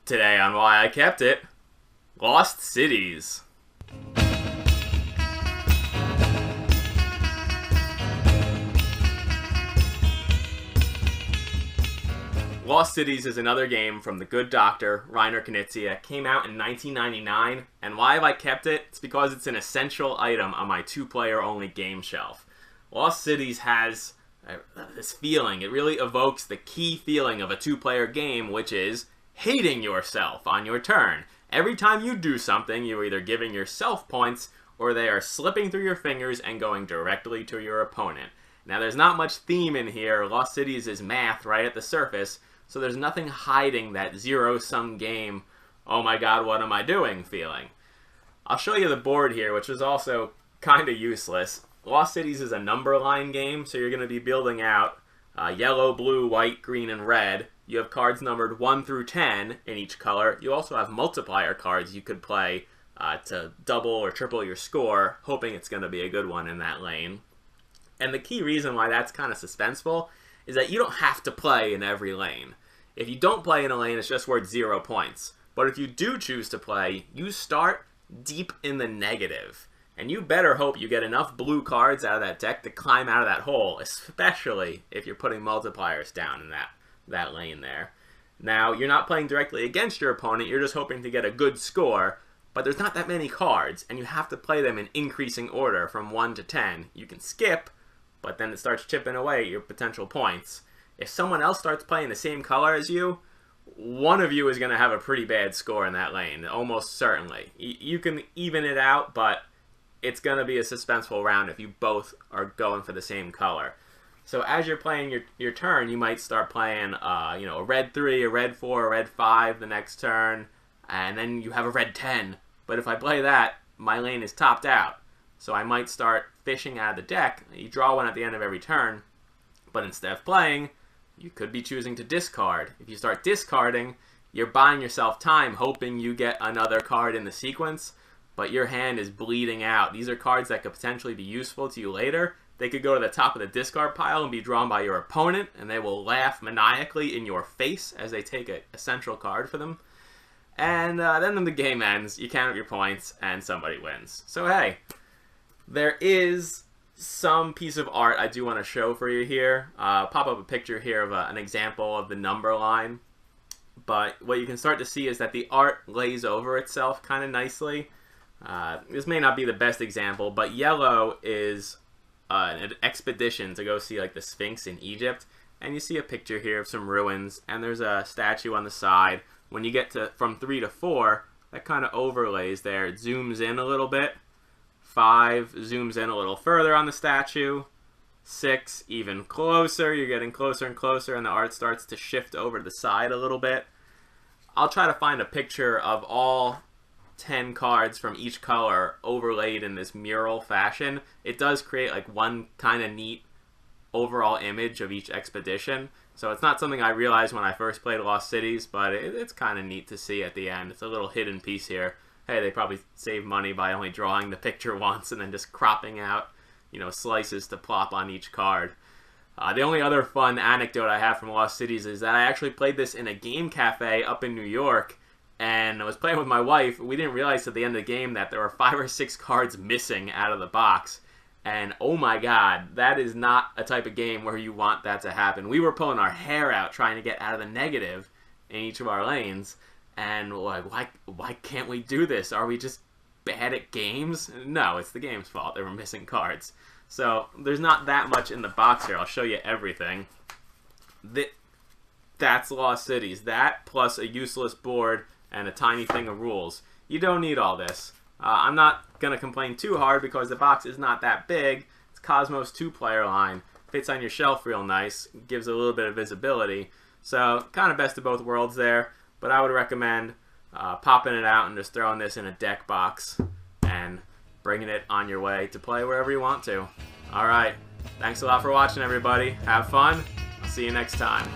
Today on Why I Kept It, Lost Cities. Lost Cities is another game from the good doctor, Reiner Knizia. Came out in 1999, and why have I kept it? It's because it's an essential item on my two-player only game shelf. Lost Cities has this feeling. It really evokes the key feeling of a two-player game, which is hating yourself on your turn. Every time you do something, you're either giving yourself points or they are slipping through your fingers and going directly to your opponent. Now, there's not much theme in here. Lost Cities is math right at the surface, so there's nothing hiding that zero-sum game, oh my god, what am I doing feeling. I'll show you the board here, which is also kind of useless. Lost Cities is a number line game, so you're going to be building out yellow, blue, white, green, and red. You have cards numbered 1 through 10 in each color. You also have multiplier cards you could play to double or triple your score, hoping it's going to be a good one in that lane. And the key reason why that's kind of suspenseful is that you don't have to play in every lane. If you don't play in a lane, it's just worth 0 points. But if you do choose to play, you start deep in the negative. And you better hope you get enough blue cards out of that deck to climb out of that hole, especially if you're putting multipliers down in that lane there. Now, you're not playing directly against your opponent, you're just hoping to get a good score, but there's not that many cards, and you have to play them in increasing order from 1 to 10. You can skip, but then it starts chipping away at your potential points. If someone else starts playing the same color as you, one of you is going to have a pretty bad score in that lane, almost certainly. You can even it out, but it's going to be a suspenseful round if you both are going for the same color. So as you're playing your turn, you might start playing a red 3, a red 4, a red 5 the next turn, and then you have a red 10. But if I play that, my lane is topped out. So I might start fishing out of the deck. You draw one at the end of every turn, but instead of playing, you could be choosing to discard. If you start discarding, you're buying yourself time, hoping you get another card in the sequence, but your hand is bleeding out. These are cards that could potentially be useful to you later. They could go to the top of the discard pile and be drawn by your opponent, and they will laugh maniacally in your face as they take a central card for them. And then when the game ends, you count up your points, and somebody wins. So hey, there is some piece of art I do want to show for you here. Pop up a picture here of an example of the number line. But what you can start to see is that the art lays over itself kind of nicely. This may not be the best example, but yellow is an expedition to go see like the Sphinx in Egypt, and you see a picture here of some ruins, and there's a statue on the side. When you get to from 3 to 4, that kind of overlays there. It zooms in a little bit. 5 zooms in a little further on the statue. 6 even closer. You're getting closer and closer, and the art starts to shift over to the side a little bit. I'll try to find a picture of all 10 cards from each color overlaid in this mural fashion. It does create like one kind of neat overall image of each expedition. So it's not something I realized when I first played Lost Cities, but it's kind of neat to see at the end. It's a little hidden piece here. Hey, they probably save money by only drawing the picture once and then just cropping out, slices to plop on each card. The only other fun anecdote I have from Lost Cities is that I actually played this in a game cafe up in New York, and I was playing with my wife. We didn't realize at the end of the game that there were 5 or 6 cards missing out of the box. And oh my god, that is not a type of game where you want that to happen. We were pulling our hair out trying to get out of the negative in each of our lanes. And like, why can't we do this? Are we just bad at games? No, it's the game's fault. They were missing cards. So there's not that much in the box here. I'll show you everything. That's Lost Cities. That plus a useless board and a tiny thing of rules. You don't need all this. I'm not going to complain too hard because the box is not that big. It's Cosmos 2-player line. Fits on your shelf real nice. Gives a little bit of visibility. So kind of best of both worlds there. But I would recommend popping it out and just throwing this in a deck box and bringing it on your way to play wherever you want to. Alright, thanks a lot for watching everybody. Have fun. I'll see you next time.